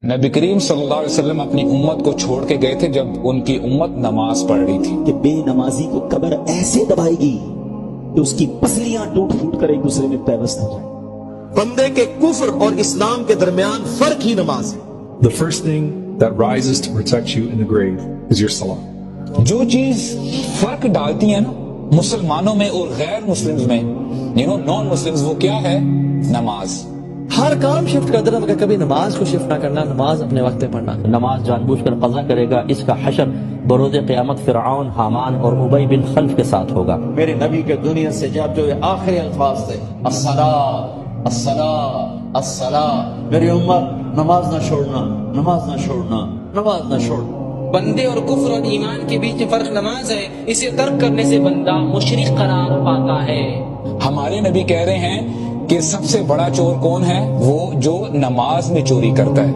نبی کریم صلی اللہ علیہ وسلم اپنی امت کو چھوڑ کے گئے تھے جب ان کی امت نماز پڑھ رہی تھی کہ بے نمازی کو قبر ایسے دبائے گی کہ اس کی پسلیاں ٹوٹ ٹوٹ کر ایک دوسرے میں پیوست ہو جائیں. بندے کے کفر اور اسلام کے درمیان فرق ہی نماز ہے. The first thing that rises to protect you in the grave is your salah. جو چیز فرق ڈالتی ہے نا مسلمانوں میں اور غیر مسلمز میں نان مسلمز، وہ کیا ہے؟ نماز. ہر کام شفٹ کر دینا مگر کبھی نماز کو شفٹ نہ کرنا، نماز اپنے وقت پہ پڑھنا. نماز جان بوجھ کر قضا کرے گا، اس کا حشر بروز قیامت فرعون، حامان اور ابی بن خلف کے ساتھ ہوگا. میرے نبی کے دنیا سے جاتے ہوئے آخری الفاظ تھے الصلاۃ الصلاۃ الصلاۃ. میری امت نماز نہ چھوڑنا، نماز نہ چھوڑنا، نماز نہ چھوڑنا. بندے اور کفر اور ایمان کے بیچ فرق نماز ہے، اسے ترک کرنے سے بندہ مشرک قرار پاتا ہے. ہمارے نبی کہہ رہے ہیں کہ سب سے بڑا چور کون ہے؟ وہ جو نماز میں چوری کرتا ہے.